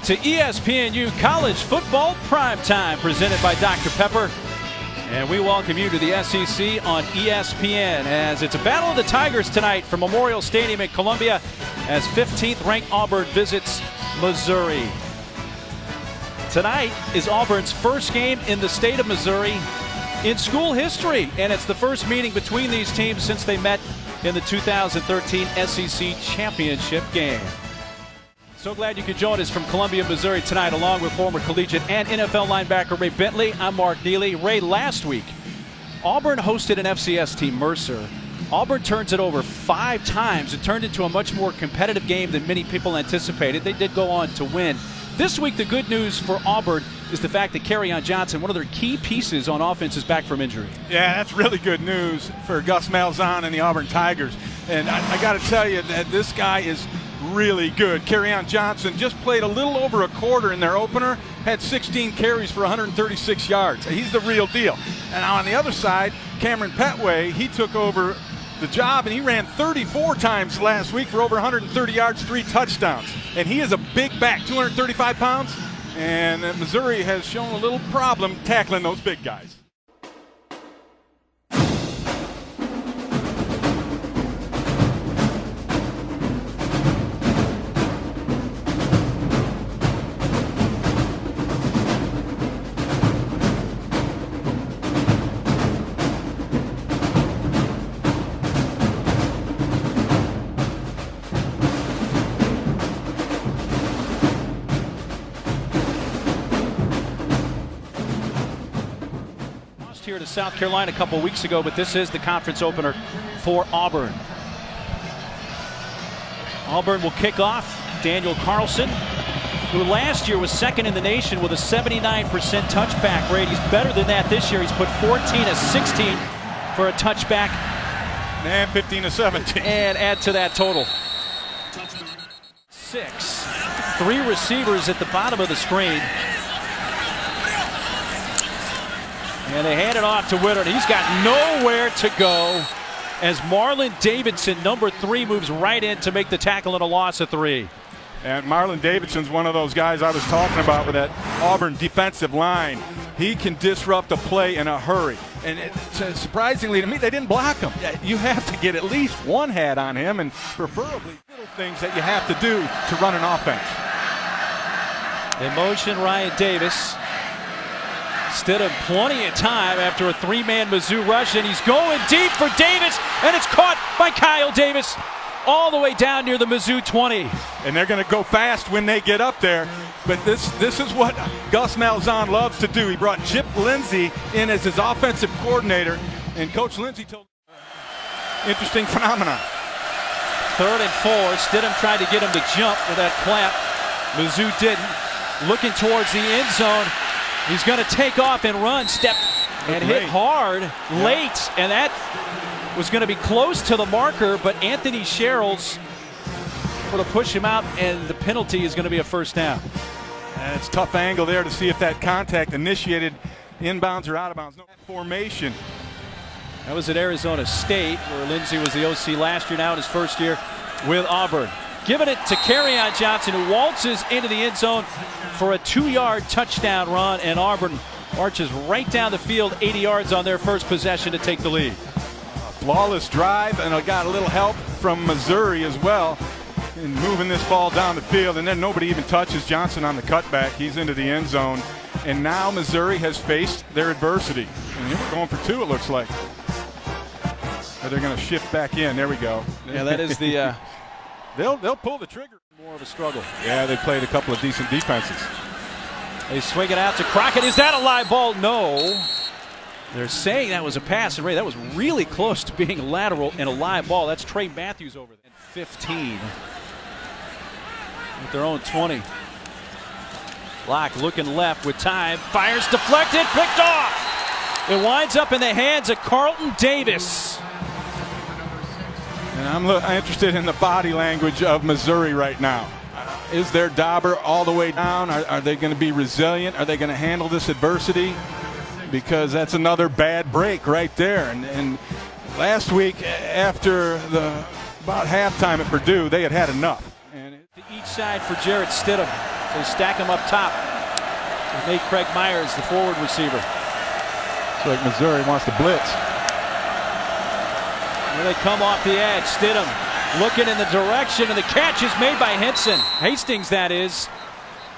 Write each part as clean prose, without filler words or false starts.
to ESPNU College Football Primetime, presented by Dr. Pepper. And we welcome you to the SEC on ESPN as it's a battle of the Tigers tonight from Memorial Stadium in Columbia as 15th ranked Auburn visits Missouri. Tonight is Auburn's first game in the state of Missouri in school history, and it's the first meeting between these teams since they met in the 2013 SEC Championship game. So glad you could join us from Columbia, Missouri tonight, along with former collegiate and NFL linebacker Ray Bentley. I'm Mark Neely. Ray, last week, Auburn hosted an FCS team, Mercer. Auburn turns it over 5 times. It turned into a much more competitive game than many people anticipated. They did go on to win. This week, the good news for Auburn is the fact that Kerryon Johnson, one of their key pieces on offense, is back from injury. Yeah, that's really good news for Gus Malzahn and the Auburn Tigers. And I got to tell you that this guy is really good. Kerryon Johnson just played a little over a quarter in their opener, had 16 carries for 136 yards. He's the real deal. And on the other side, Kamryn Pettway, he took over the job, and he ran 34 times last week for over 130 yards, 3 touchdowns. And he is a big back, 235 pounds, and Missouri has shown a little problem tackling those big guys. Here to South Carolina a couple weeks ago, but this is the conference opener for Auburn. Auburn will kick off. Daniel Carlson, who last year was second in the nation with a 79% touchback rate. He's better than that this year. He's put 14 of 16 for a touchback. And 15 of 17. And add to that total. 6. 3 receivers at the bottom of the screen. And they hand it off to Whittard. He's got nowhere to go as Marlon Davidson, number 3, moves right in to make the tackle and a loss of 3. And Marlon Davidson's one of those guys I was talking about with that Auburn defensive line. He can disrupt a play in a hurry. And surprisingly to me, they didn't block him. You have to get at least one hat on him, and preferably little things that you have to do to run an offense. In motion, Ryan Davis. Instead of plenty of time after a 3-man Mizzou rush, and he's going deep for Davis, and it's caught by Kyle Davis all the way down near the Mizzou 20. And they're going to go fast when they get up there, but this is what Gus Malzahn loves to do. He brought Chip Lindsey in as his offensive coordinator, and Coach Lindsey told interesting phenomenon. 3rd and 4. Stidham tried to get him to jump with that clamp. Mizzou didn't. Looking towards the end zone. He's going to take off and run, step, and hit hard late, and that was going to be close to the marker, but Anthony Sherrills will push him out, and the penalty is going to be a first down. And it's a tough angle there to see if that contact initiated inbounds or out of bounds. No formation. That was at Arizona State, where Lindsey was the OC last year, now in his first year with Auburn. Giving it to Kerryon Johnson, who waltzes into the end zone for a 2-yard touchdown run, and Auburn marches right down the field 80 yards on their first possession to take the lead. A flawless drive, and I got a little help from Missouri as well in moving this ball down the field, and then nobody even touches Johnson on the cutback. He's into the end zone, and now Missouri has faced their adversity. And we're going for 2, it looks like. But they're going to shift back in. There we go. Yeah, that is the... They'll pull the trigger. More of a struggle. Yeah, they played a couple of decent defenses. They swing it out to Crockett. Is that a live ball? No. They're saying that was a pass. And Ray, that was really close to being lateral and a live ball. That's Trey Matthews over there. 15. At their own 20. Locke looking left with time. Fires deflected. Picked off. It winds up in the hands of Carlton Davis. And I'm interested in the body language of Missouri right now. Is their dauber all the way down? Are they going to be resilient? Are they going to handle this adversity? Because that's another bad break right there. And last week, after about halftime at Purdue, they had enough. To each side for Jarrett Stidham. They stack him up top. They made Craig Myers the forward receiver. It's like Missouri wants to blitz. Here they come off the edge. Stidham looking in the direction, and the catch is made by Henson. Hastings, that is.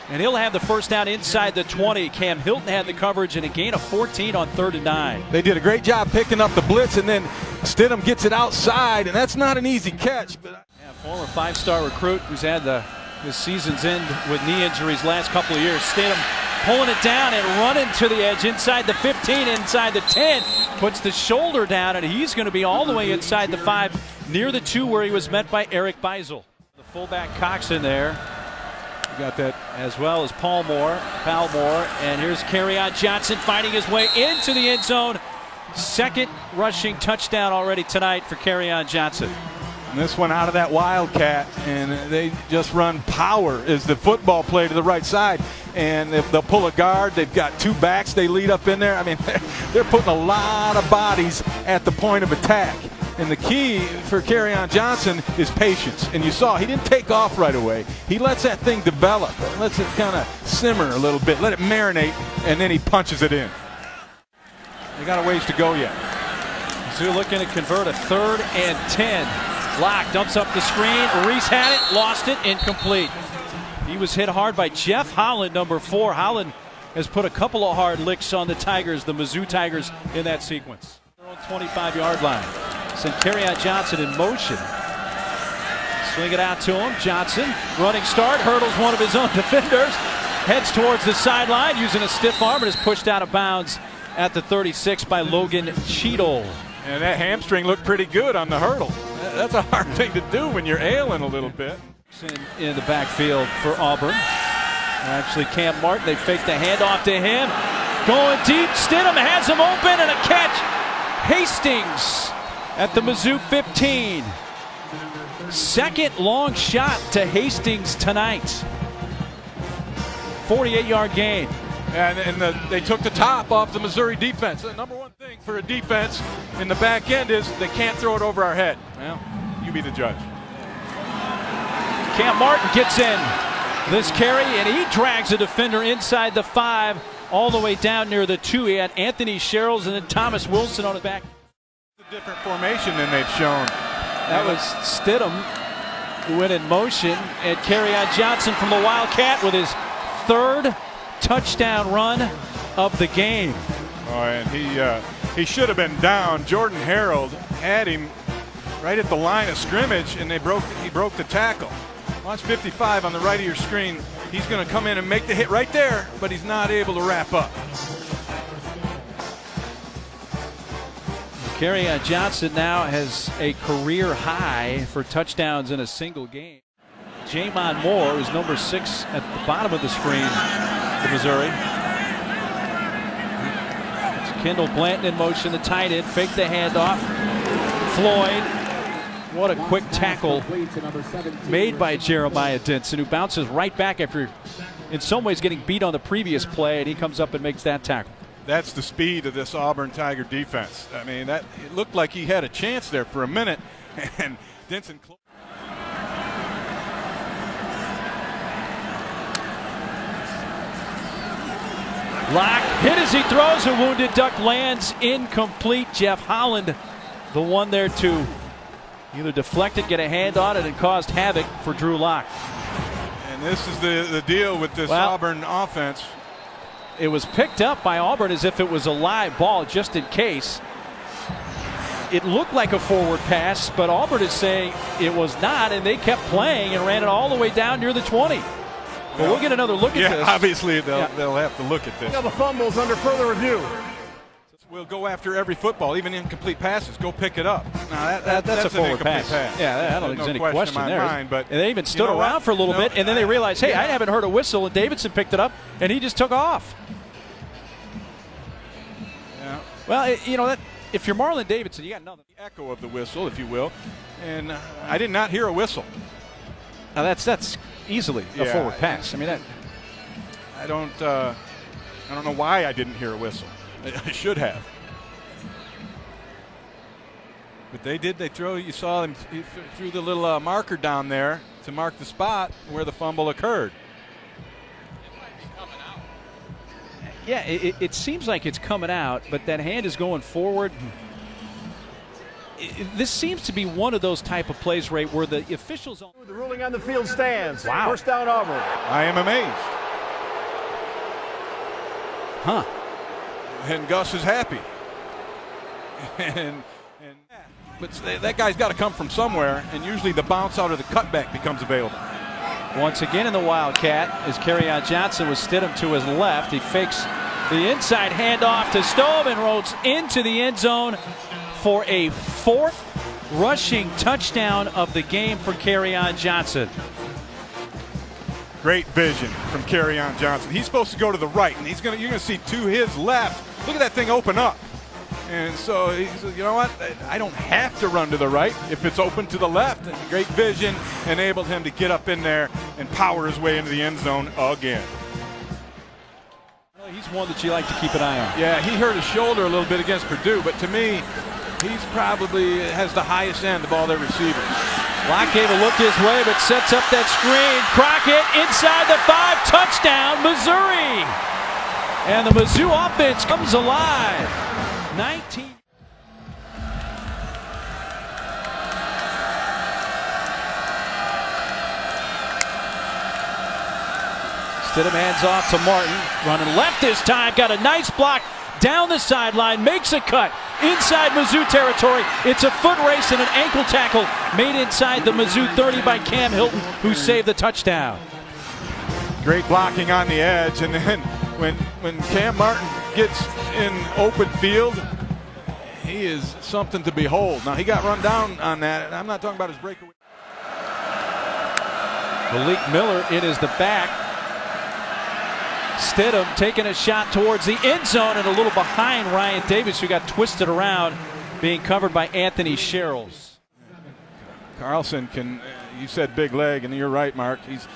And he'll have the first down inside the 20. Cam Hilton had the coverage and a gain of 14 on 3rd and 9. They did a great job picking up the blitz, and then Stidham gets it outside, and that's not an easy catch. Yeah, former 5-star recruit who's had his season's end with knee injuries last couple of years. Stidham pulling it down and running to the edge inside the 15, inside the 10. Puts the shoulder down, and he's going to be all the way inside the 5, near the 2 where he was met by Eric Beisel. The fullback Cox in there. You got that as well as Palmore, and here's Kerryon Johnson finding his way into the end zone. Second rushing touchdown already tonight for Kerryon Johnson. And this one out of that Wildcat, and they just run power as the football play to the right side. And they'll pull a guard. They've got 2 backs they lead up in there. I mean, they're putting a lot of bodies at the point of attack. And the key for Kerryon Johnson is patience. And you saw he didn't take off right away. He lets that thing develop, lets it kind of simmer a little bit, let it marinate, and then he punches it in. They got a ways to go yet. So looking to convert a 3rd and 10. Locke dumps up the screen. Reese had it, lost it, incomplete. He was hit hard by Jeff Holland, number 4. Holland has put a couple of hard licks on the Tigers, the Mizzou Tigers, in that sequence. They're on 25-yard line. Send Kerryon Johnson in motion. Swing it out to him. Johnson, running start, hurdles one of his own defenders. Heads towards the sideline using a stiff arm and is pushed out of bounds at the 36 by Logan Cheadle. And that hamstring looked pretty good on the hurdle. That's a hard thing to do when you're ailing a little bit. In the backfield for Auburn. Actually, Cam Martin, they fake the handoff to him. Going deep, Stidham has him open, and a catch. Hastings at the Mizzou 15. Second long shot to Hastings tonight. 48-yard gain. And they took the top off the Missouri defense. The number one thing for a defense in the back end is they can't throw it over our head. Well, you be the judge. Cam Martin gets in this carry, and he drags a defender inside the 5 all the way down near the 2. He had Anthony Sherrills and then Thomas Wilson on his back. A different formation than they've shown. That was Stidham who went in motion, and Kerryon Johnson from the Wildcat with his 3rd touchdown run of the game. Oh, and he should have been down. Jordan Harold had him right at the line of scrimmage, and he broke the tackle. Watch 55 on the right of your screen. He's going to come in and make the hit right there, but he's not able to wrap up. Kerryon Johnson now has a career high for touchdowns in a single game. Jamon Moore, who's number 6 at the bottom of the screen for Missouri. It's Kendall Blanton in motion, the tight end. Fake the handoff. Floyd. What a quick tackle made by Jeremiah Dinson, who bounces right back after, in some ways, getting beat on the previous play, and he comes up and makes that tackle. That's the speed of this Auburn Tiger defense. I mean, it looked like he had a chance there for a minute, and Dinson. Locke hit as he throws. A wounded duck lands incomplete. Jeff Holland, the one there to either deflect it, get a hand on it, and caused havoc for Drew Locke. And this is the deal with this Auburn offense. It was picked up by Auburn as if it was a live ball, just in case. It looked like a forward pass, but Auburn is saying it was not, and they kept playing and ran it all the way down near the 20. But we'll get another look at this. Obviously they'll have to look at this. The fumbles under further review. We'll go after every football, even incomplete passes. Go pick it up. Now that's a forward pass. Yeah, I don't think there's any question there. And they even stood around for a little bit, and then they realized, hey, I haven't heard a whistle, and Davidson picked it up, and he just took off. Yeah. Well, if you're Marlon Davidson, you got nothing. The echo of the whistle, if you will, and I did not hear a whistle. Now that's easily a forward pass. I mean, I don't know why I didn't hear a whistle. I should have. But they did. They throw. You saw them threw the little marker down there to mark the spot where the fumble occurred. Yeah, it seems like it's coming out, but that hand is going forward. This seems to be one of those type of plays, Ray, where the officials. The ruling on the field stands. Wow. First down, Auburn. I am amazed. Huh. And Gus is happy. But that guy's got to come from somewhere, and usually the bounce out of the cutback becomes available. Once again in the Wildcat, as Kerryon Johnson was Stidham to his left. He fakes the inside handoff to Stove and rolls into the end zone for a 4th rushing touchdown of the game for Kerryon Johnson. Great vision from Kerryon Johnson. He's supposed to go to the right, and you're going to see to his left. Look at that thing open up. And so he says, you know what? I don't have to run to the right if it's open to the left. And great vision enabled him to get up in there and power his way into the end zone again. Well, he's one that you like to keep an eye on. Yeah, he hurt his shoulder a little bit against Purdue, but to me, he's probably has the highest end of all their receivers. Locke gave a look his way, but sets up that screen. Crockett inside the 5, touchdown, Missouri. And the Mizzou offense comes alive. 19. Stidham hands off to Martin. Running left this time. Got a nice block down the sideline. Makes a cut inside Mizzou territory. It's a foot race and an ankle tackle made inside the Mizzou 30 by Cam Hilton, who saved the touchdown. Great blocking on the edge, and then when Cam Martin gets in open field, he is something to behold. Now, he got run down on that, and I'm not talking about his breakaway. Malik Miller, it is the back. Stidham taking a shot towards the end zone and a little behind Ryan Davis, who got twisted around, being covered by Anthony Sherrills. Carlson can, you said big leg, and you're right, Mark. He's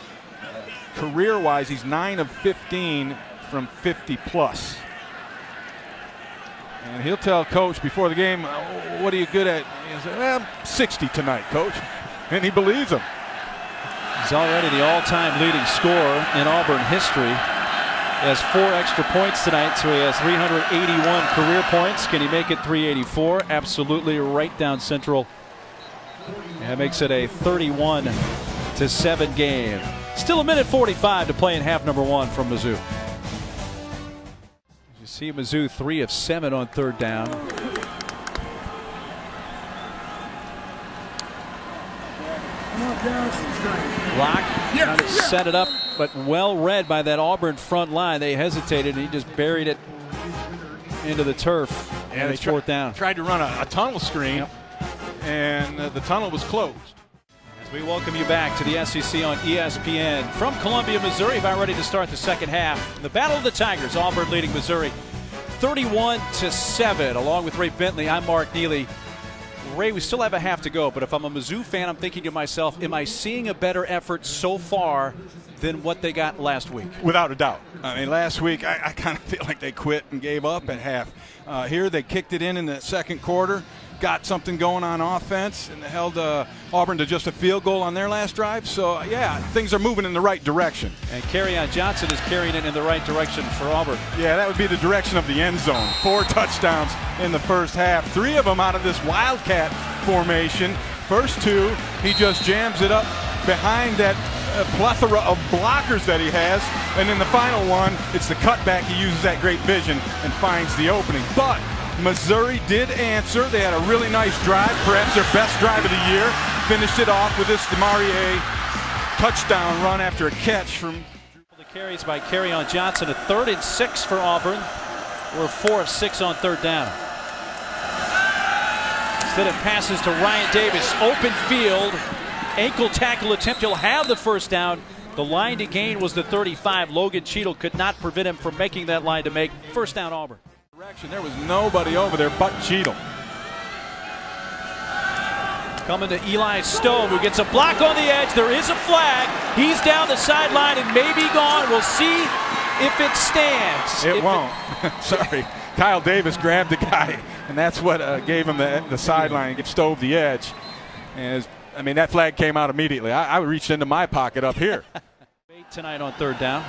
career-wise, he's 9 of 15 from 50 plus. And he'll tell coach before the game, what are you good at? He'll say, well, 60 tonight, coach. And he believes him. He's already the all-time leading scorer in Auburn history. He has 4 extra points tonight, so he has 381 career points. Can he make it 384? Absolutely, right down central. And that makes it a 31-7 game. Still a minute 45 to play in half number 1 from Mizzou. You see Mizzou 3 of 7 on 3rd down. Locke trying to set it up, but well read by that Auburn front line. They hesitated, and he just buried it into the turf. And they 4th down. Tried to run a tunnel screen, and the tunnel was closed. As we welcome you back to the SEC on ESPN from Columbia, Missouri, about ready to start the second half. The Battle of the Tigers, Auburn leading Missouri 31-7. Along with Ray Bentley, I'm Mark Neely. Ray, we still have a half to go, but if I'm a Mizzou fan, I'm thinking to myself, am I seeing a better effort so far than what they got last week? Without a doubt. I mean, last week, I kind of feel like they quit and gave up at half. Here, they kicked it in the second quarter, got something going on offense, and held Auburn to just a field goal on their last drive. So, yeah, things are moving in the right direction. And Kerryon Johnson is carrying it in the right direction for Auburn. Yeah, that would be the direction of the end zone. 4 touchdowns in the first half. 3 of them out of this Wildcat formation. First 2, he just jams it up behind that plethora of blockers that he has. And in the final one, it's the cutback. He uses that great vision and finds the opening. But Missouri did answer. They had a really nice drive, perhaps their best drive of the year. Finished it off with this DeMarie touchdown run after a catch from. The carries by Kerryon Johnson, a 3rd and 6 for Auburn. We're 4 of 6 on 3rd down. Instead of passes to Ryan Davis, open field, ankle tackle attempt. He'll have the first down. The line to gain was the 35. Logan Cheadle could not prevent him from making that line to make first down Auburn. There was nobody over there but Cheadle. Coming to Eli Stone, who gets a block on the edge. There is a flag. He's down the sideline and may be gone. We'll see if it stands. It won't. Sorry. Kyle Davis grabbed the guy, and that's what gave him the sideline and stove the edge. And I mean, that flag came out immediately. I reached into my pocket up here. Tonight on 3rd down.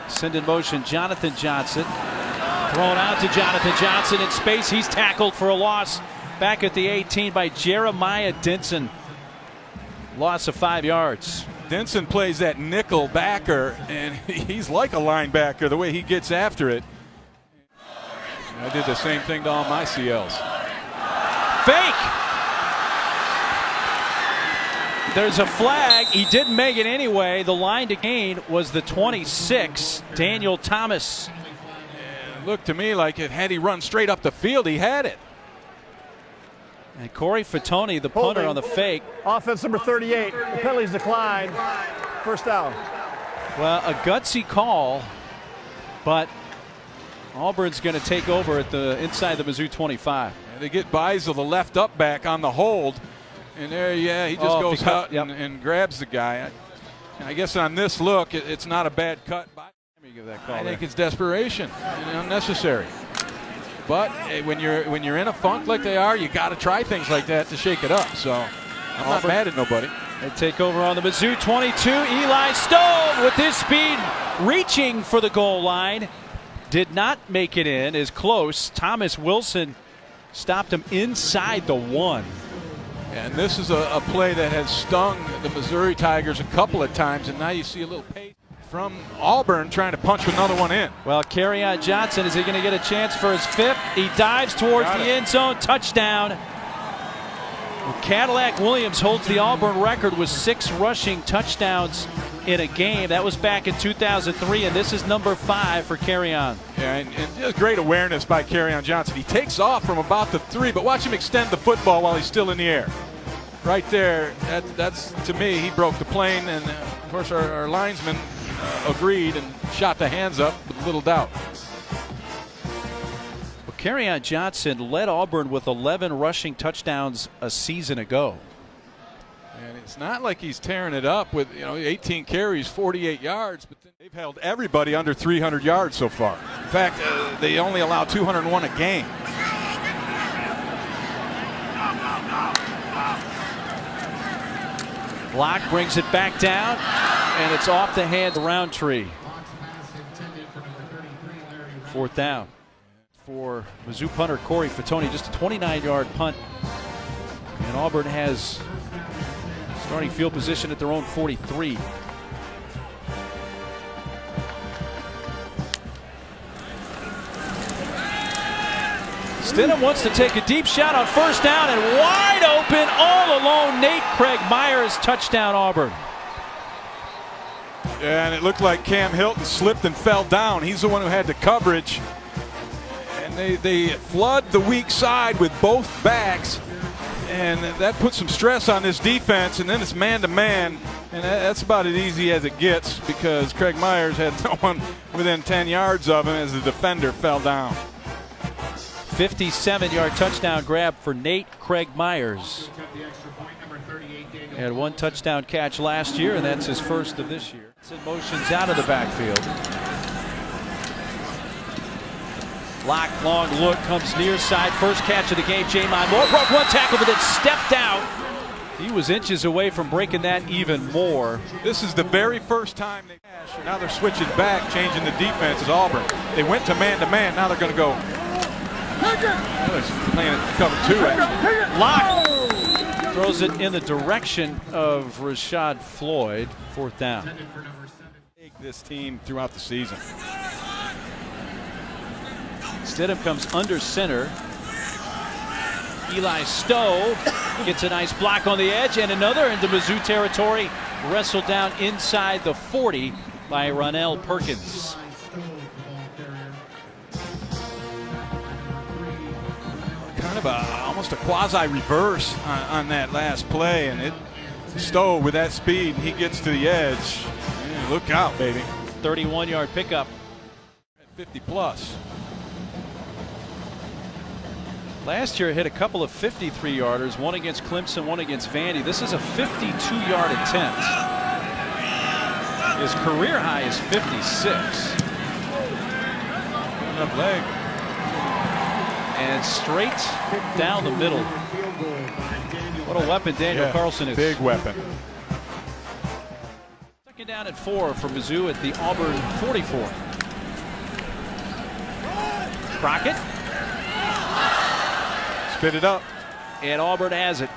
Send in motion Jonathan Johnson. Thrown out to Jonathan Johnson in space. He's tackled for a loss back at the 18 by Jeremiah Dinson. Loss of 5 yards. Dinson plays that nickel backer, and he's like a linebacker the way he gets after it. I did the same thing to all my CLs. Fake! There's a flag. He didn't make it anyway. The line to gain was the 26, Daniel Thomas. It looked to me like had he run straight up the field, he had it. And Corey Fatoni, the punter, on the fake. Offense number 38. The penalties declined. First down. Well, a gutsy call, but Auburn's going to take over at the inside the Mizzou 25. And they get Beisel, the left up back, on the hold. And there, he just goes out and grabs the guy. And I guess on this look, it's not a bad cut. Let me give that call. I think it's desperation and unnecessary. But when you're in a funk like they are, you got to try things like that to shake it up. So I'm not mad at nobody. They take over on the Mizzou 22. Eli Stove with his speed reaching for the goal line. Did not make it in. Is close. Thomas Wilson stopped him inside the 1. And this is a play that has stung the Missouri Tigers a couple of times, and now you see a little pace from Auburn trying to punch another one in. Well, Kerryon Johnson, is he going to get a chance for his 5th? He dives towards the end zone. Touchdown. Well, Cadillac Williams holds the Auburn record with 6 rushing touchdowns in a game. That was back in 2003, and this is number 5 for Kerryon. Yeah, and just great awareness by Kerryon Johnson. He takes off from about the 3, but watch him extend the football while he's still in the air. Right there, that's to me, he broke the plane, and of course our linesman agreed and shot the hands up with little doubt. Well, Kerryon Johnson led Auburn with 11 rushing touchdowns a season ago. And it's not like he's tearing it up with 18 carries, 48 yards, but they've held everybody under 300 yards so far. In fact, they only allow 201 a game. Block brings it back down, and it's off the hand of Roundtree. 4th down for Mizzou punter Corey Fatoni. Just a 29-yard punt, and Auburn has starting field position at their own 43. Stidham wants to take a deep shot on 1st down, and wide open, all alone, Nate Craig Myers, touchdown Auburn. Yeah, and it looked like Cam Hilton slipped and fell down. He's the one who had the coverage. And they flood the weak side with both backs, and that puts some stress on this defense, and then it's man-to-man, and that's about as easy as it gets because Craig Myers had no one within 10 yards of him as the defender fell down. 57-yard touchdown grab for Nate Craig Myers. He had 1 touchdown catch last year, and that's his 1st of this year. It's in motions out of the backfield. Lock, long look, comes near side. First catch of the game, Jamon Moore broke 1 tackle, but then stepped out. He was inches away from breaking that even more. This is the very first time they cash. Now they're switching back, changing the defense as Auburn. They went to man-to-man. Now they're going to go. They're playing it cover 2, actually. Lock throws it in the direction of Rashad Floyd. 4th down. Take this team throughout the season. Stidham comes under center. Eli Stove gets a nice block on the edge, and another into Mizzou territory. Wrestled down inside the 40 by Ronell Perkins. Kind of almost a quasi-reverse on that last play, and Stove with that speed, he gets to the edge. Man, look out, baby. 31-yard pickup. 50-plus. Last year, hit a couple of 53-yarders, one against Clemson, one against Vandy. This is a 52-yard attempt. His career high is 56. Enough leg. And straight down the middle. What a weapon Daniel Carlson is. Big weapon. 2nd down. down at 4 for Mizzou at the Auburn 44. Crockett. Spit it up. And Auburn has it.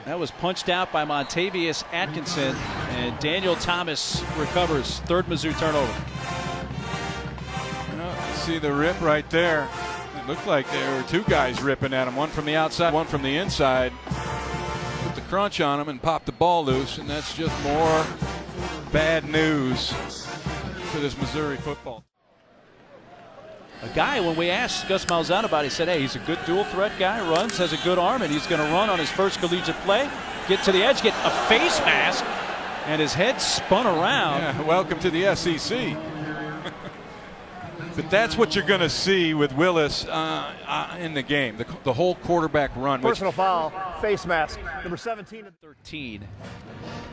That was punched out by Montavious Atkinson, and Daniel Thomas recovers. Third Mizzou turnover. See the rip right there. It looked like there were two guys ripping at him, one from the outside, one from the inside. Put the crunch on him and popped the ball loose, and that's just more bad news for this Missouri football. A guy, when we asked Gus Malzahn about it, he said, hey, he's a good dual threat guy, runs, has a good arm, and he's going to run on his first collegiate play, get to the edge, get a face mask, and his head spun around. Yeah, welcome to the SEC. But that's what you're going to see with Willis in the game, the whole quarterback run. Personal foul, face mask, number 17. 13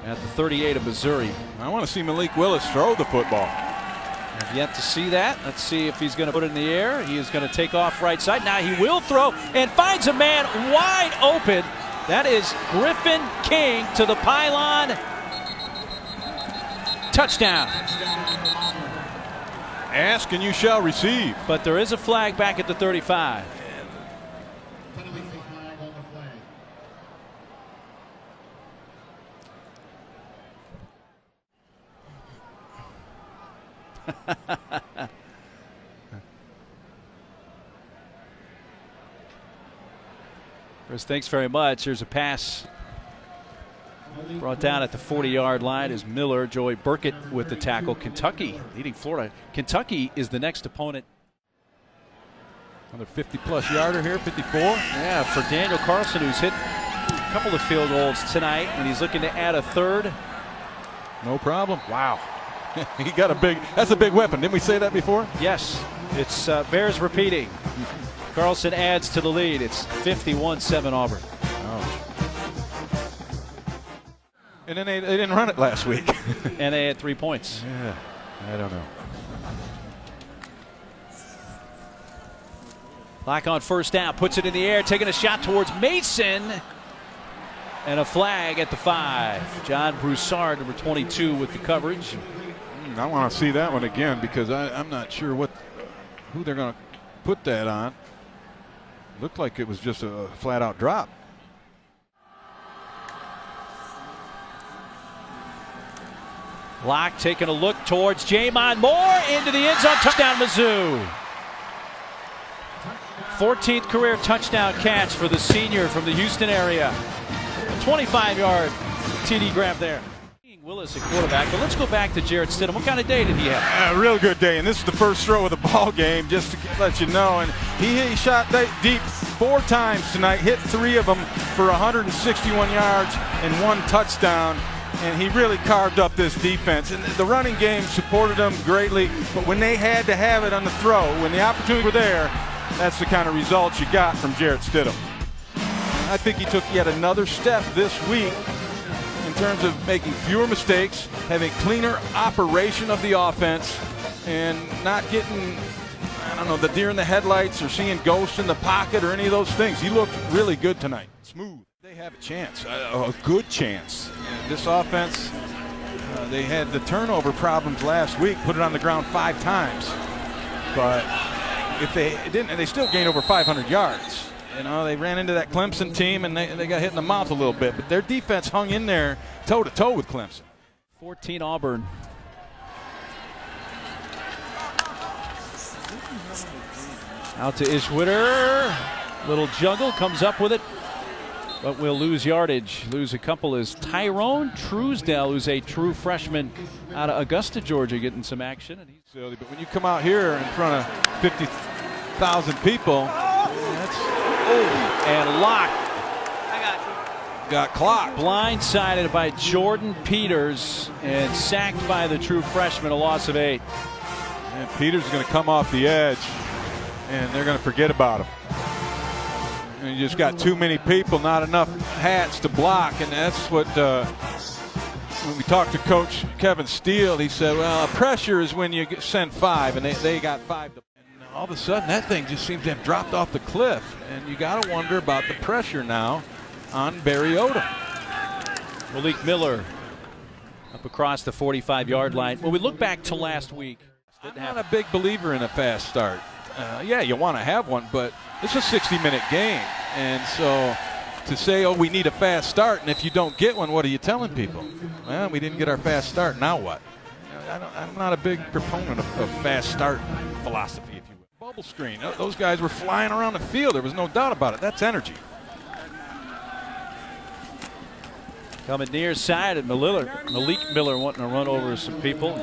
at the 38 of Missouri. I want to see Malik Willis throw the football. Have yet to see that. Let's see if he's going to put it in the air. He is going to take off right side. Now he will throw and finds a man wide open. That is Griffin King to the pylon. Touchdown. Ask and you shall receive. But there is a flag back at the 35. Chris, thanks very much. Here's a pass brought down at the 40-yard line is Miller. Joey Burkett with the tackle. Kentucky leading Florida. Kentucky is the next opponent. Another 50-plus yarder here, 54. Yeah, for Daniel Carlson, who's hit a couple of field goals tonight, and he's looking to add a third. No problem. Wow. He got a big, that's a big weapon. Didn't we say that before? Yes, it's bears repeating. Carlson adds to the lead. It's 51-7 Auburn. Ouch. And then they didn't run it last week. And they had 3 points. Yeah, I don't know. Lock on first down, puts it in the air, taking a shot towards Mason. And a flag at the 5. John Broussard, number 22, with the coverage. I want to see that one again because I'm not sure who they're going to put that on. Looked like it was just a flat-out drop. Locke taking a look towards Jamon Moore into the end zone. Touchdown, Mizzou. 14th career touchdown catch for the senior from the Houston area. A 25-yard TD grab there. Willis at quarterback, but let's go back to Jarrett Stidham. What kind of day did he have? A real good day, and this is the first throw of the ball game, just to let you know. And he shot deep 4 times tonight, hit 3 of them for 161 yards and 1 touchdown. And he really carved up this defense. And the running game supported him greatly, but when they had to have it on the throw, when the opportunity were there, that's the kind of results you got from Jarrett Stidham. I think he took yet another step this week in terms of making fewer mistakes, having cleaner operation of the offense, and not getting, I don't know, the deer in the headlights or seeing ghosts in the pocket or any of those things. He looked really good tonight. Smooth. They have a chance, a good chance. And this offense, they had the turnover problems last week, put it on the ground 5 times. But if they didn't, they still gained over 500 yards. You know, they ran into that Clemson team and they got hit in the mouth a little bit, but their defense hung in there toe-to-toe with Clemson. 14 Auburn. Out to Ishwitter. Little juggle, comes up with it, but we'll lose yardage. Lose a couple is Tyrone Truesdale, who's a true freshman out of Augusta, Georgia, getting some action. And he's but when you come out here in front of 50,000 people, and locked. Got clocked. Blindsided by Jordan Peters and sacked by the true freshman, a loss of 8. And Peters is going to come off the edge, and they're going to forget about him. And you just got too many people, not enough hats to block, and that's what when we talked to Coach Kevin Steele, he said, well, pressure is when you send 5, and they got 5. And all of a sudden, that thing just seems to have dropped off the cliff, and you got to wonder about the pressure now on Barry Odom. Malik Miller up across the 45-yard line. When we look back to last week, I'm not a big believer in a fast start. Yeah, you want to have one, but it's a 60-minute game. And so to say, oh, we need a fast start, and if you don't get one, what are you telling people? Well, we didn't get our fast start, now what? I'm not a big proponent of fast start philosophy, if you will. Bubble screen. Those guys were flying around the field. There was no doubt about it. That's energy. Coming near side, and Malik Miller wanting to run over some people.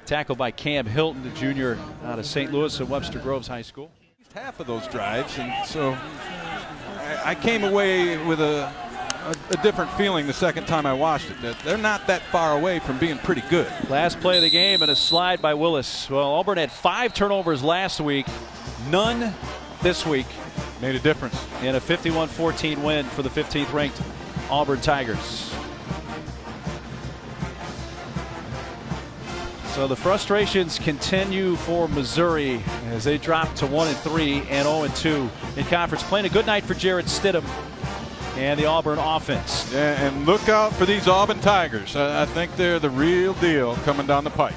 Tackled by Cam Hilton, the junior out of St. Louis and Webster Groves High School. Half of those drives, and so I came away with a different feeling the second time I watched it, that they're not that far away from being pretty good. Last play of the game and a slide by Willis. Well, Auburn had 5 turnovers last week, none this week. Made a difference. In a 51-14 win for the 15th ranked Auburn Tigers. So the frustrations continue for Missouri as they drop to 1-3 and 0-2 in conference. Playing a good night for Jarrett Stidham and the Auburn offense. Yeah, and look out for these Auburn Tigers. I think they're the real deal coming down the pike.